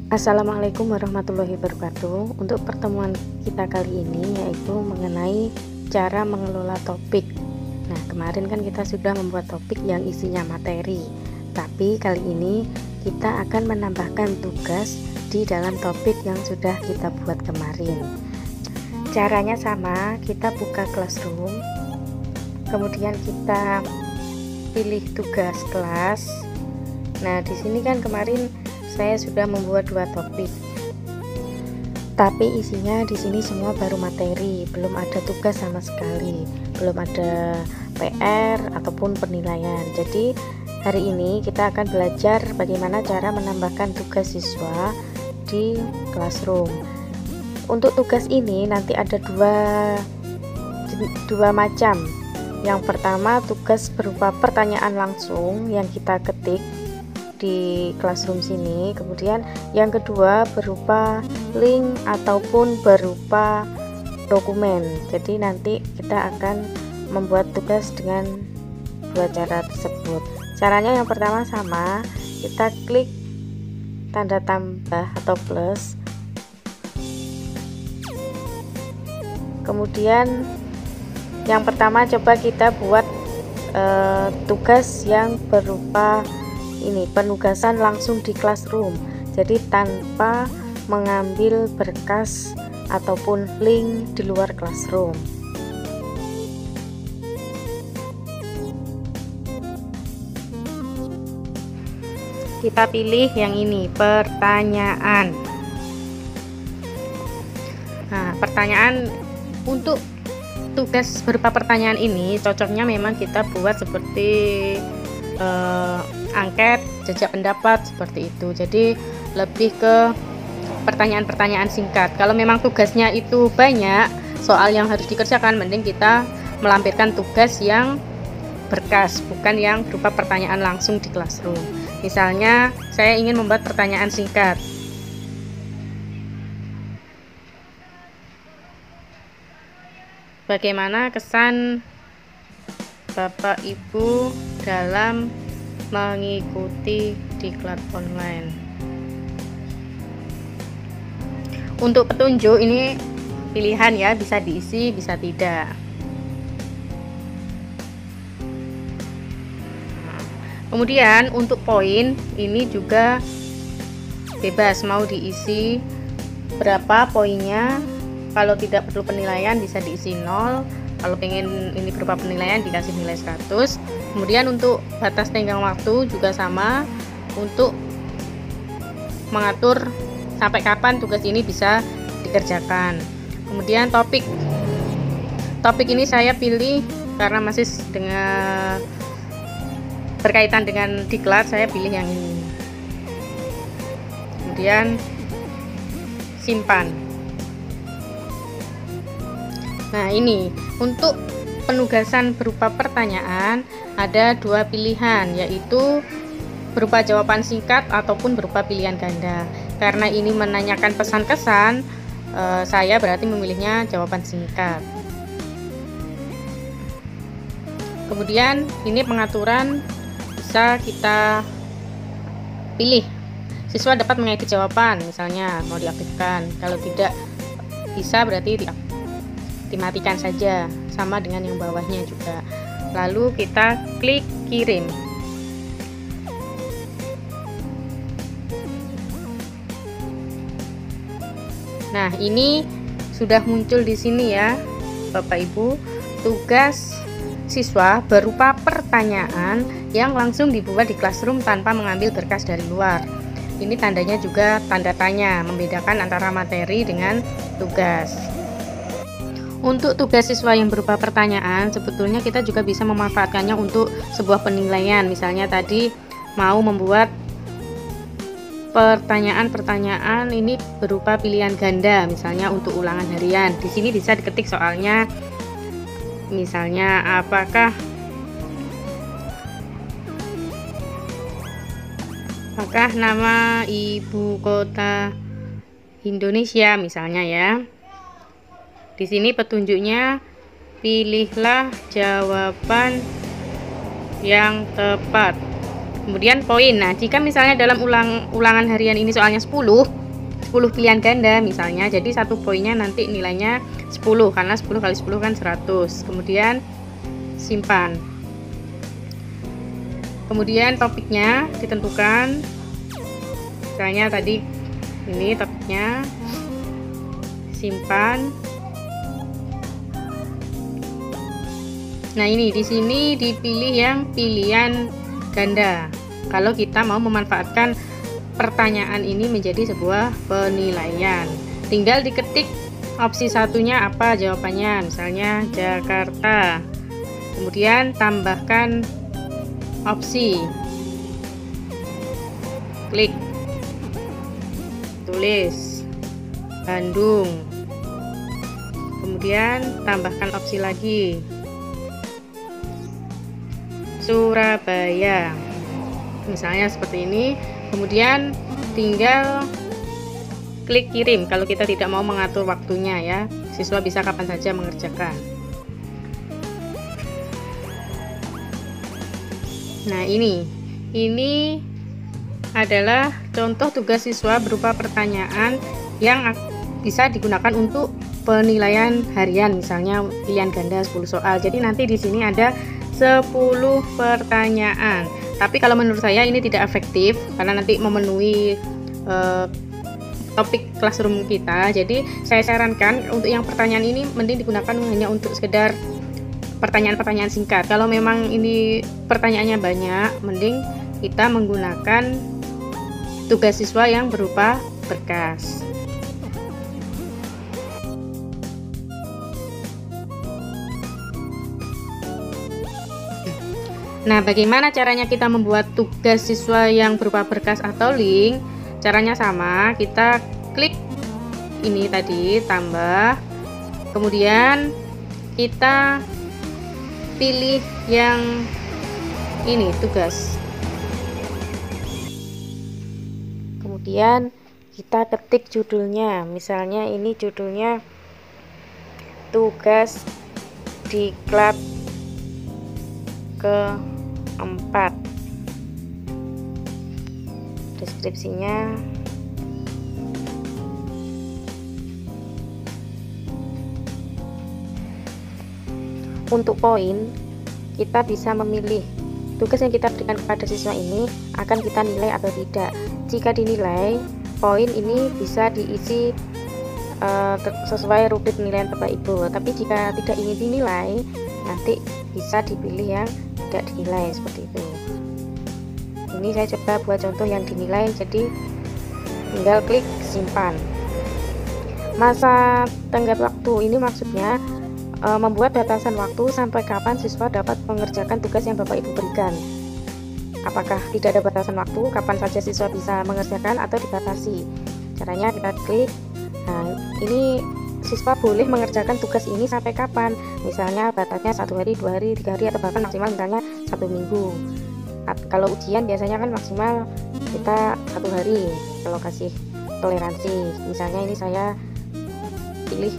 Assalamualaikum warahmatullahi wabarakatuh. Untuk pertemuan kita kali ini yaitu mengenai cara mengelola topik. Nah, kemarin kan kita sudah membuat topik yang isinya materi, tapi kali ini kita akan menambahkan tugas di dalam topik yang sudah kita buat kemarin. Caranya sama, kita buka Classroom, kemudian kita pilih tugas kelas. Nah, di sini kan kemarin saya sudah membuat 2 topik, tapi isinya di sini semua baru materi, belum ada tugas sama sekali, belum ada PR ataupun penilaian. Jadi hari ini kita akan belajar bagaimana cara menambahkan tugas siswa di Classroom. Untuk tugas ini nanti ada dua macam. Yang pertama, tugas berupa pertanyaan langsung yang kita ketik di Classroom sini. Kemudian yang kedua berupa link ataupun berupa dokumen. Jadi nanti kita akan membuat tugas dengan 2 cara tersebut. Caranya yang pertama sama, kita klik tanda tambah atau plus, kemudian yang pertama coba kita buat tugas yang berupa ini, penugasan langsung di Classroom, jadi tanpa mengambil berkas ataupun link di luar Classroom. Kita pilih yang ini, pertanyaan. Nah, pertanyaan, untuk tugas berupa pertanyaan ini cocoknya memang kita buat seperti angket, jajak pendapat seperti itu. Jadi lebih ke pertanyaan-pertanyaan singkat. Kalau memang tugasnya itu banyak, soal yang harus dikerjakan, mending kita melampirkan tugas yang berkas, bukan yang berupa pertanyaan langsung di Classroom. Misalnya saya ingin membuat pertanyaan singkat. Bagaimana kesan Bapak Ibu dalam mengikuti diklat online? Untuk petunjuk ini pilihan ya, bisa diisi bisa tidak. Kemudian untuk poin ini juga bebas, mau diisi berapa poinnya. Kalau tidak perlu penilaian bisa diisi 0. Kalau pengen ini berupa penilaian dikasih nilai 100. Kemudian untuk batas tenggang waktu juga sama, untuk mengatur sampai kapan tugas ini bisa dikerjakan. Kemudian topik ini saya pilih karena masih berkaitan dengan diklat, saya pilih yang ini. Kemudian simpan. Nah, ini untuk penugasan berupa pertanyaan ada 2 pilihan, yaitu berupa jawaban singkat ataupun berupa pilihan ganda. Karena ini menanyakan pesan kesan, saya berarti memilihnya jawaban singkat. Kemudian ini pengaturan bisa kita pilih. Siswa dapat mengedit jawaban, misalnya mau diaktifkan. Kalau tidak bisa berarti dimatikan saja, sama dengan yang bawahnya juga. Lalu kita klik kirim. Nah, ini sudah muncul di sini ya Bapak Ibu, tugas siswa berupa pertanyaan yang langsung dibuat di Classroom tanpa mengambil berkas dari luar. Ini tandanya juga tanda tanya, membedakan antara materi dengan tugas. Untuk tugas siswa yang berupa pertanyaan, sebetulnya kita juga bisa memanfaatkannya untuk sebuah penilaian. Misalnya tadi mau membuat pertanyaan ini berupa pilihan ganda, misalnya untuk ulangan harian. Di sini bisa diketik soalnya, misalnya apakah nama ibu kota Indonesia misalnya ya. Di sini petunjuknya, pilihlah jawaban yang tepat. Kemudian poin. Nah, jika misalnya dalam ulangan harian ini soalnya 10 pilihan ganda misalnya, jadi satu poinnya nanti nilainya 10 karena 10 kali 10 kan 100. Kemudian simpan. Kemudian topiknya ditentukan. Misalnya tadi ini topiknya, simpan. Nah, ini di sini dipilih yang pilihan ganda. Kalau kita mau memanfaatkan pertanyaan ini menjadi sebuah penilaian, tinggal diketik opsi satunya apa jawabannya, misalnya Jakarta. Kemudian tambahkan opsi, klik, tulis Bandung, kemudian tambahkan opsi lagi Surabaya, misalnya seperti ini. Kemudian tinggal klik kirim kalau kita tidak mau mengatur waktunya ya, siswa bisa kapan saja mengerjakan. Nah, ini adalah contoh tugas siswa berupa pertanyaan yang bisa digunakan untuk penilaian harian, misalnya pilihan ganda 10 soal. Jadi nanti di sini ada 10 pertanyaan. Tapi kalau menurut saya ini tidak efektif karena nanti memenuhi topik classroom kita. Jadi saya sarankan untuk yang pertanyaan ini mending digunakan hanya untuk sekedar pertanyaan-pertanyaan singkat. Kalau memang ini pertanyaannya banyak, mending kita menggunakan tugas siswa yang berupa berkas. Nah, bagaimana caranya kita membuat tugas siswa yang berupa berkas atau link? Caranya sama, kita klik ini tadi, tambah, kemudian kita pilih yang ini, tugas. Kemudian kita ketik judulnya, misalnya ini judulnya tugas diklat keempat. Deskripsinya untuk poin, kita bisa memilih tugas yang kita berikan kepada siswa ini akan kita nilai atau tidak. Jika dinilai, poin ini bisa diisi sesuai rubrik penilaian Bapak Ibu. Tapi jika tidak ingin dinilai, nanti bisa dipilih yang tidak dinilai, seperti itu. Ini saya coba buat contoh yang dinilai, jadi tinggal klik simpan. Masa tenggat waktu ini maksudnya membuat batasan waktu sampai kapan siswa dapat mengerjakan tugas yang Bapak Ibu berikan. Apakah tidak ada batasan waktu, kapan saja siswa bisa mengerjakan atau dibatasi? Caranya kita klik. Nah, ini siswa boleh mengerjakan tugas ini sampai kapan, misalnya batasnya 1 hari, 2 hari, 3 hari, atau bahkan maksimal misalnya 1 minggu. Kalau ujian biasanya kan maksimal kita 1 hari kalau kasih toleransi. Misalnya ini saya pilih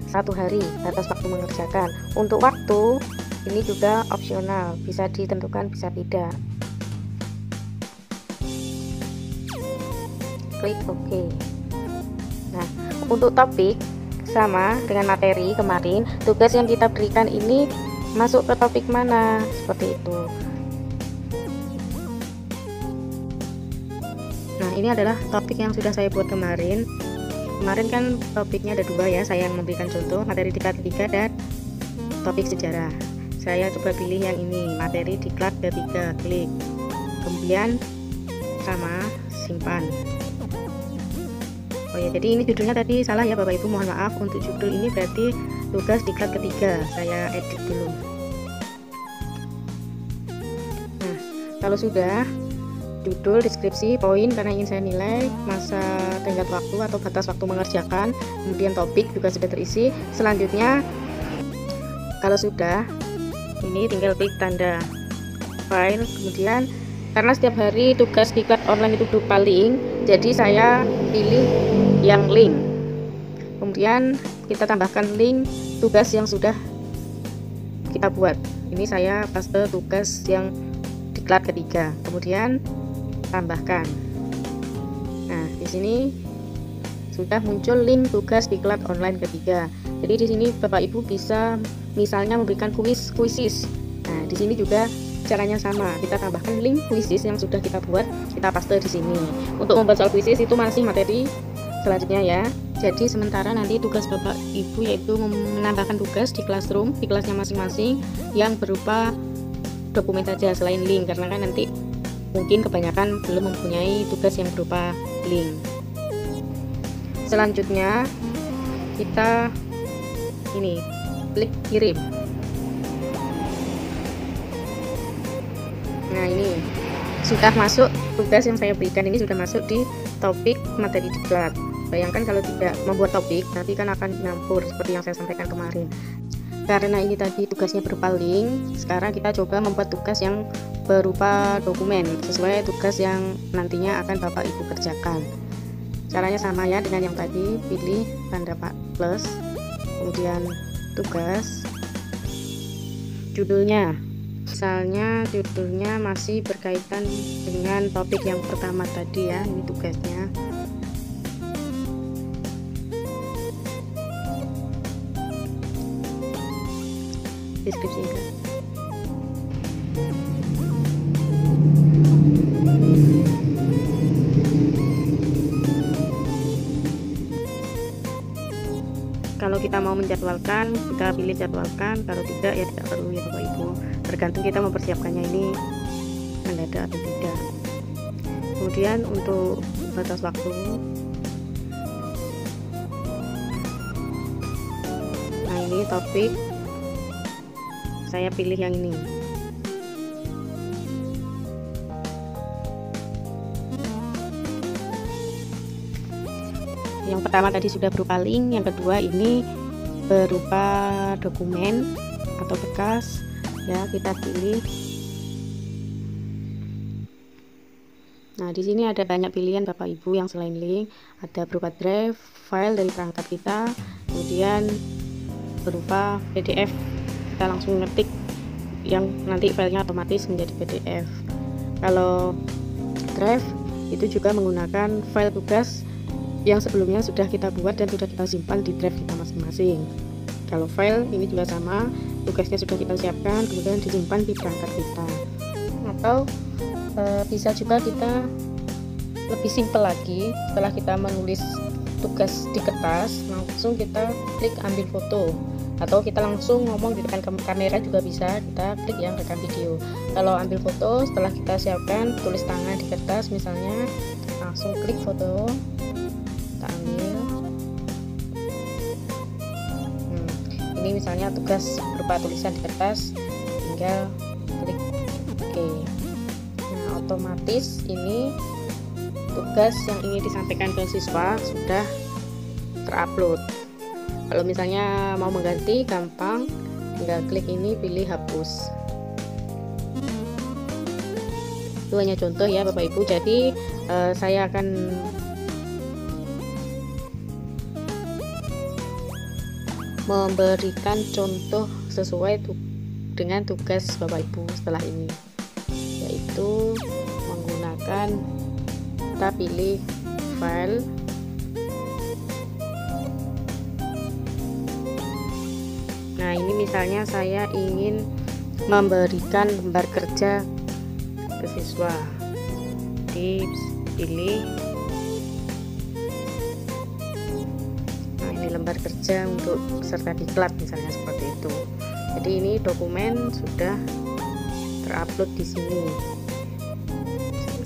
1 hari batas waktu mengerjakan. Untuk waktu ini juga opsional, bisa ditentukan bisa tidak. Klik OK. Nah, untuk topik sama dengan materi kemarin, tugas yang kita berikan ini masuk ke topik mana, seperti itu. Nah, ini adalah topik yang sudah saya buat kemarin. Kemarin kan topiknya ada 2 ya, saya yang memberikan contoh materi diklat ketiga dan topik sejarah. Saya coba pilih yang ini, materi diklat ketiga, klik. Kemudian sama, simpan. Oh ya, jadi ini judulnya tadi salah ya Bapak Ibu, mohon maaf. Untuk judul ini berarti tugas diklat ketiga, saya edit dulu. Nah, kalau sudah, judul, deskripsi, poin karena ingin saya nilai, masa tenggat waktu atau batas waktu mengerjakan, kemudian topik juga sudah terisi. Selanjutnya, kalau sudah, ini tinggal klik tanda file. Kemudian karena setiap hari tugas diklat online itu berupa link, jadi saya pilih yang link. Kemudian kita tambahkan link tugas yang sudah kita buat. Ini saya paste tugas yang diklat ketiga, kemudian tambahkan. Nah, di sini sudah muncul link tugas diklat online ketiga. Jadi di sini Bapak Ibu bisa misalnya memberikan kuisis. Nah, di sini juga caranya sama, kita tambahkan link kuisis yang sudah kita buat, kita paste di sini. Untuk membuat soal kuisis itu masih materi selanjutnya ya. Jadi sementara nanti tugas Bapak Ibu yaitu menambahkan tugas di Classroom, di kelasnya masing-masing yang berupa dokumen saja selain link, karena kan nanti mungkin kebanyakan belum mempunyai tugas yang berupa link. Selanjutnya kita ini klik kirim. Nah, ini sudah masuk tugas yang saya berikan, ini sudah masuk di topik materi diklat. Bayangkan kalau tidak membuat topik, nanti kan akan nyampur seperti yang saya sampaikan kemarin. Karena ini tadi tugasnya berupa link, sekarang kita coba membuat tugas yang berupa dokumen sesuai tugas yang nantinya akan Bapak Ibu kerjakan. Caranya sama ya dengan yang tadi, pilih tanda plus, kemudian tugas, judulnya. Misalnya judulnya masih berkaitan dengan topik yang pertama tadi ya, ini tugasnya. Deskripsi. Kalau kita mau menjadwalkan, kita pilih jadwalkan, kalau tidak ya tidak perlu ya Bapak Ibu, tergantung kita mempersiapkannya ini mendadak atau tidak. Kemudian untuk batas waktu, nah ini topik, saya pilih yang ini. Yang pertama tadi sudah berupa link, yang kedua ini berupa dokumen atau bekas ya, kita pilih. Nah, di sini ada banyak pilihan Bapak Ibu yang selain link, ada berupa drive, file dari perangkat kita, kemudian berupa PDF, kita langsung ngetik yang nanti filenya otomatis menjadi PDF. Kalau drive itu juga menggunakan file tugas yang sebelumnya sudah kita buat dan sudah kita simpan di drive kita masing-masing. Kalau file ini juga sama, tugasnya sudah kita siapkan kemudian disimpan di perangkat kita. Atau bisa juga kita lebih simpel lagi, setelah kita menulis tugas di kertas, langsung kita klik ambil foto, atau kita langsung ngomong di depan kamera juga bisa, kita klik yang rekam video. Kalau ambil foto setelah kita siapkan tulis tangan di kertas misalnya, langsung klik foto, kita ambil. Ini misalnya tugas berupa tulisan di kertas, tinggal klik OK. Nah, otomatis ini tugas yang ingin disampaikan ke siswa sudah terupload. Kalau misalnya mau mengganti, gampang, tinggal klik ini, pilih hapus. Itu hanya contoh ya Bapak Ibu. Jadi saya akan memberikan contoh sesuai dengan tugas Bapak Ibu setelah ini, yaitu menggunakan, kita pilih file, nah ini misalnya saya ingin memberikan lembar kerja ke siswa, dipilih, nah ini lembar kerja untuk peserta diklat misalnya seperti itu. Jadi ini dokumen sudah terupload di sini.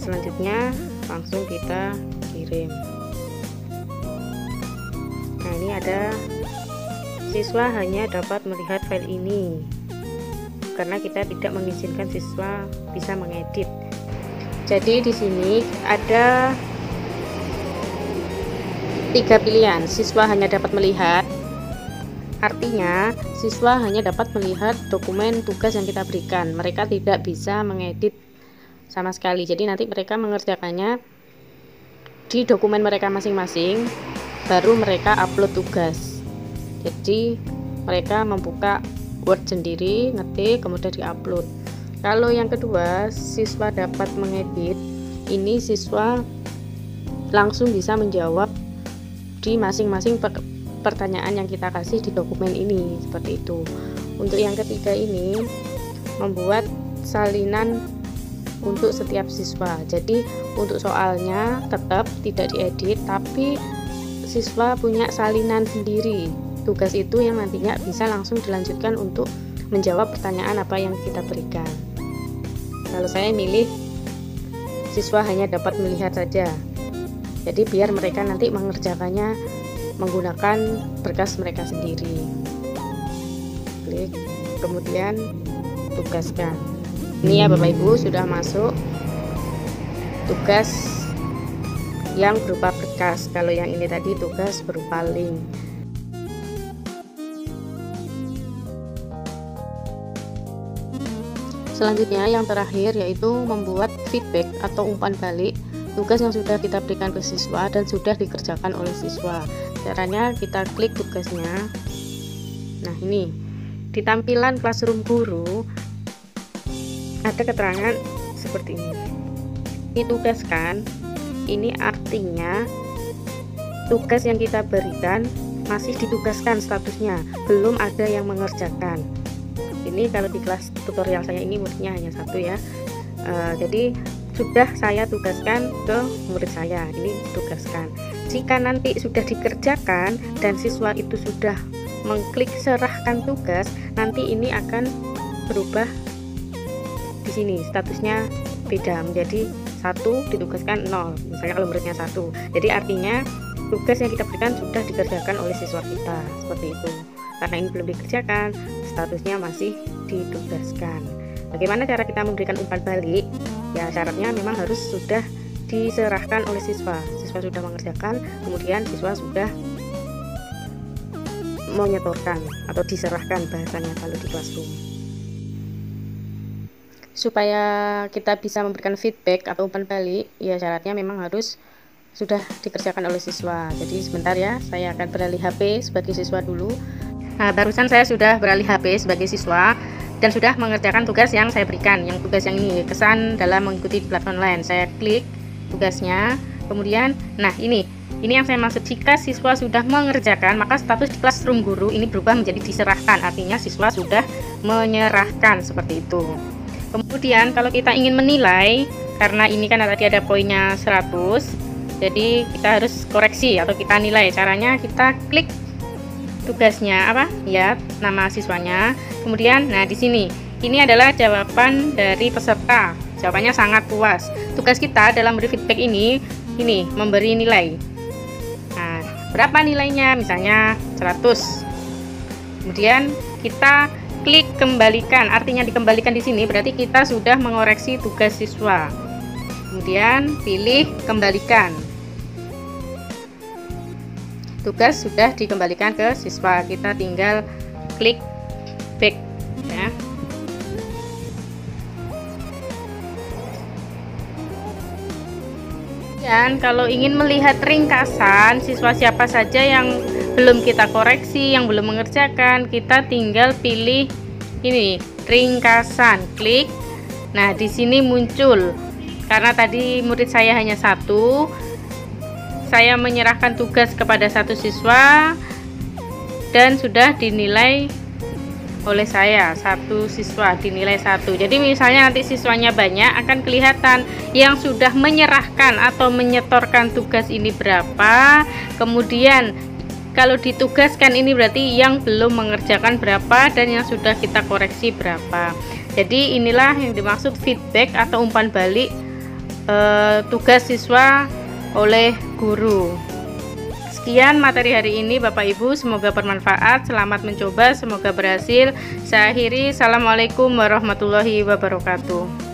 Selanjutnya langsung kita kirim. Nah ini ada siswa hanya dapat melihat file ini karena kita tidak mengizinkan siswa bisa mengedit. Jadi di sini ada 3 pilihan. Siswa hanya dapat melihat, artinya siswa hanya dapat melihat dokumen tugas yang kita berikan. Mereka tidak bisa mengedit sama sekali. Jadi nanti mereka mengerjakannya di dokumen mereka masing-masing, baru mereka upload tugas. Jadi mereka membuka Word sendiri, ngetik, kemudian diupload. Kalau yang kedua, siswa dapat mengedit. Ini siswa langsung bisa menjawab di masing-masing pertanyaan yang kita kasih di dokumen ini, seperti itu. Untuk yang ketiga ini, membuat salinan untuk setiap siswa. Jadi untuk soalnya tetap tidak diedit, tapi siswa punya salinan sendiri. Tugas itu yang nantinya bisa langsung dilanjutkan untuk menjawab pertanyaan apa yang kita berikan. Kalau saya milih siswa hanya dapat melihat saja, jadi biar mereka nanti mengerjakannya menggunakan berkas mereka sendiri. Klik, kemudian tugaskan. Ini ya Bapak Ibu, sudah masuk tugas yang berupa berkas. Kalau yang ini tadi tugas berupa link. Selanjutnya yang terakhir yaitu membuat feedback atau umpan balik tugas yang sudah kita berikan ke siswa dan sudah dikerjakan oleh siswa. Caranya kita klik tugasnya. Nah, ini di tampilan Classroom Guru ada keterangan seperti ini. Ditugaskan, ini artinya tugas yang kita berikan masih ditugaskan statusnya, belum ada yang mengerjakan. Ini kalau di kelas tutorial saya ini muridnya hanya satu ya, jadi sudah saya tugaskan ke murid saya, ini tugaskan. Jika nanti sudah dikerjakan dan siswa itu sudah mengklik serahkan tugas, nanti ini akan berubah di sini statusnya beda menjadi 1 ditugaskan 0, misalnya kalau muridnya 1. Jadi artinya tugas yang kita berikan sudah dikerjakan oleh siswa kita, seperti itu. Karena ini belum dikerjakan, statusnya masih ditugaskan. Bagaimana cara kita memberikan umpan balik? Ya, syaratnya memang harus sudah diserahkan oleh siswa. Siswa sudah mengerjakan, kemudian siswa sudah menyetorkan atau diserahkan bahasanya kalau di Classroom. Supaya kita bisa memberikan feedback atau umpan balik, ya syaratnya memang harus sudah dikerjakan oleh siswa. Jadi sebentar ya, saya akan beralih HP sebagai siswa dulu. Nah, barusan saya sudah beralih HP sebagai siswa dan sudah mengerjakan tugas yang saya berikan. Yang tugas yang ini, kesan dalam mengikuti platform online. Saya klik tugasnya, kemudian, nah ini yang saya maksud. Jika siswa sudah mengerjakan, maka status di Classroom Guru ini berubah menjadi diserahkan. Artinya siswa sudah menyerahkan, seperti itu. Kemudian kalau kita ingin menilai, karena ini kan tadi ada poinnya 100, jadi kita harus koreksi atau kita nilai. Caranya kita klik tugasnya apa ya, nama siswanya, kemudian nah di sini ini adalah jawaban dari peserta, jawabannya sangat puas. Tugas kita dalam beri feedback ini memberi nilai. Nah, berapa nilainya? Misalnya 100. Kemudian kita klik kembalikan, artinya dikembalikan di sini berarti kita sudah mengoreksi tugas siswa. Kemudian pilih kembalikan. Tugas sudah dikembalikan ke siswa, kita tinggal klik back ya. Dan kalau ingin melihat ringkasan siswa siapa saja yang belum kita koreksi, yang belum mengerjakan, kita tinggal pilih ini ringkasan, klik. Nah, di sini muncul, karena tadi murid saya hanya 1, saya menyerahkan tugas kepada 1 siswa dan sudah dinilai oleh saya. 1 siswa dinilai 1. Jadi misalnya nanti siswanya banyak, akan kelihatan yang sudah menyerahkan atau menyetorkan tugas ini berapa, kemudian kalau ditugaskan ini berarti yang belum mengerjakan berapa, dan yang sudah kita koreksi berapa. Jadi inilah yang dimaksud feedback atau umpan balik tugas siswa oleh guru. Sekian materi hari ini Bapak Ibu, semoga bermanfaat, selamat mencoba, semoga berhasil. Saya akhiri, assalamualaikum warahmatullahi wabarakatuh.